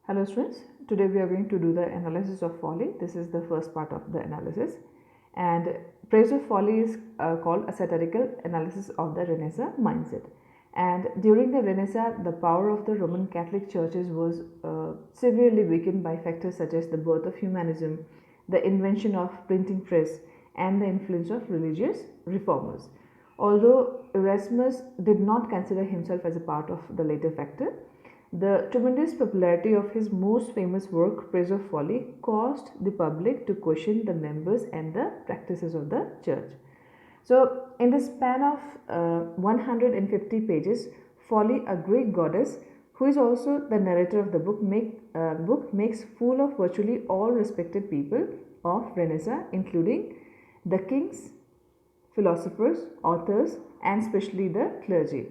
Hello students, today we are going to do the analysis of folly. This is the first part of the analysis, and praise of folly is called a satirical analysis of the Renaissance mindset. And during the Renaissance, the power of the Roman Catholic churches was severely weakened by factors such as the birth of humanism, the invention of printing press, and the influence of religious reformers. Although Erasmus did not consider himself as a part of the later factor, the tremendous popularity of his most famous work, Praise of Folly, caused the public to question the members and the practices of the church. So, in the span of 150 pages, Folly, a Greek goddess, who is also the narrator of the book, makes fool of virtually all respected people of Renaissance, including the kings, philosophers, authors, and especially the clergy.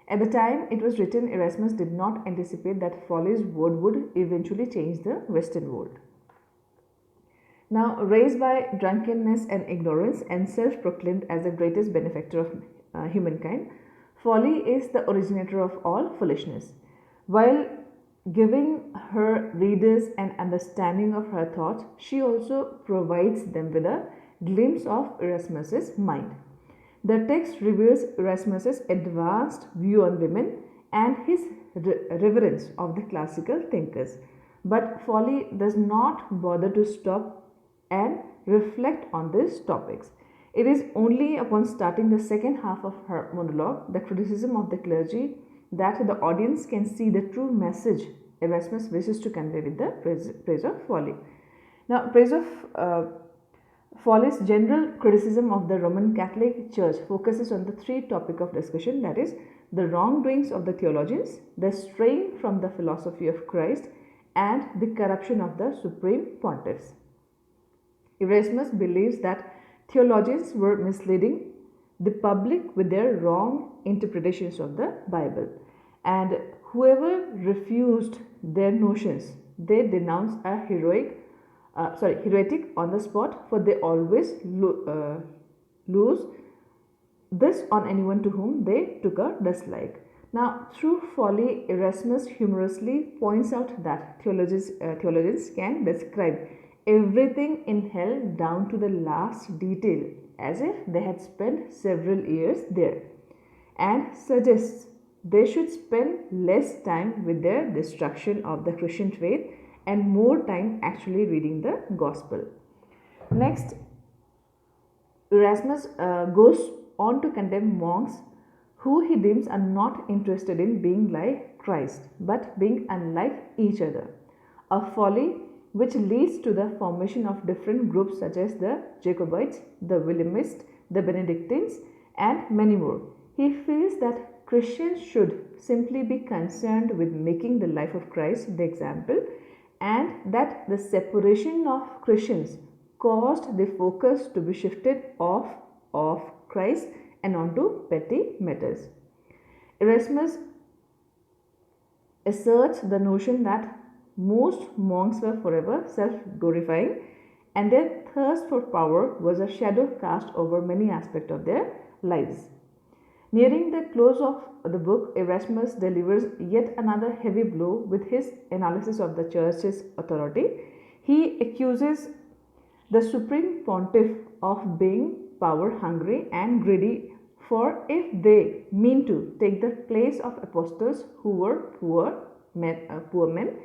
At the time it was written, Erasmus did not anticipate that Folly's word would eventually change the Western world. Now, raised by drunkenness and ignorance and self proclaimed as the greatest benefactor of humankind, Folly is the originator of all foolishness. While giving her readers an understanding of her thoughts, she also provides them with a glimpse of Erasmus's mind. The text reveals Erasmus's advanced view on women and his reverence of the classical thinkers. But Folly does not bother to stop and reflect on these topics. It is only upon starting the second half of her monologue, the criticism of the clergy, that the audience can see the true message Erasmus wishes to convey with the praise of Folly. Now, praise of Folly's general criticism of the Roman Catholic Church focuses on the three topics of discussion, that is, the wrongdoings of the theologians, the strain from the philosophy of Christ, and the corruption of the supreme pontiffs. Erasmus believes that theologians were misleading the public with their wrong interpretations of the Bible, and whoever refused their notions, they denounced a heretic on the spot, for they always lose this on anyone to whom they took a dislike. Now, through Folly, Erasmus humorously points out that theologians can describe everything in hell down to the last detail as if they had spent several years there, and suggests they should spend less time with their destruction of the Christian faith and more time actually reading the gospel. Next, Erasmus goes on to condemn monks who he deems are not interested in being like Christ but being unlike each other, a folly which leads to the formation of different groups such as the Jacobites, the Williamists, the Benedictines, and many more. He feels that Christians should simply be concerned with making the life of Christ the example, and that the separation of Christians caused the focus to be shifted off of Christ and onto petty matters. Erasmus asserts the notion that most monks were forever self-glorifying, and their thirst for power was a shadow cast over many aspects of their lives. Nearing the close of the book, Erasmus delivers yet another heavy blow with his analysis of the church's authority. He accuses the supreme pontiff of being power hungry and greedy, for if they mean to take the place of apostles who were poor men,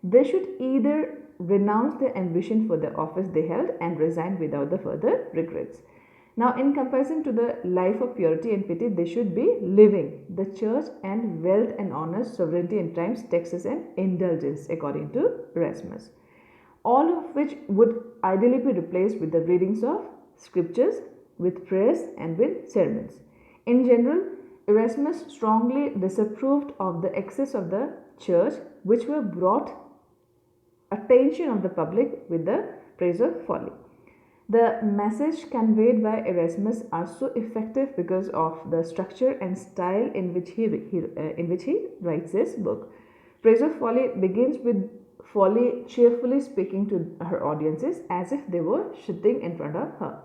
they should either renounce their ambition for the office they held and resign without the further regrets. Now, in comparison to the life of purity and pity, they should be living the church and wealth and honor, sovereignty and triumphs, taxes and indulgence, according to Erasmus. All of which would ideally be replaced with the readings of scriptures, with prayers and with sermons. In general, Erasmus strongly disapproved of the excess of the church which were brought attention of the public with the praise of folly. The message conveyed by Erasmus are so effective because of the structure and style in which he writes this book. Praise of Folly begins with Folly cheerfully speaking to her audiences as if they were sitting in front of her.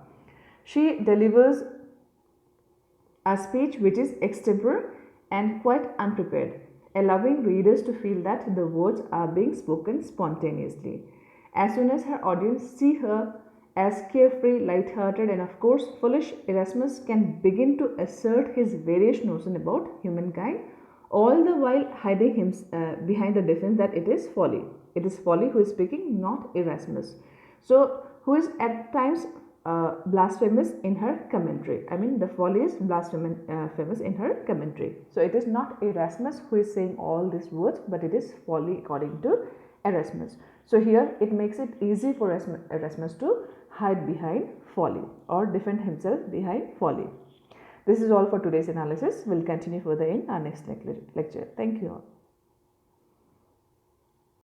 She delivers a speech which is extempore and quite unprepared. allowing readers to feel that the words are being spoken spontaneously. As soon as her audience see her as carefree, light-hearted, and of course foolish, Erasmus can begin to assert his various notions about humankind, all the while hiding him behind the defense that it is folly. It is folly who is speaking, not Erasmus. So, who is at times blasphemous in her commentary. I mean, the folly is blasphemous in her commentary. So, it is not Erasmus who is saying all these words, but it is folly according to Erasmus. So, here it makes it easy for Erasmus to hide behind folly or defend himself behind folly. This is all for today's analysis. We'll continue further in our next lecture. Thank you all.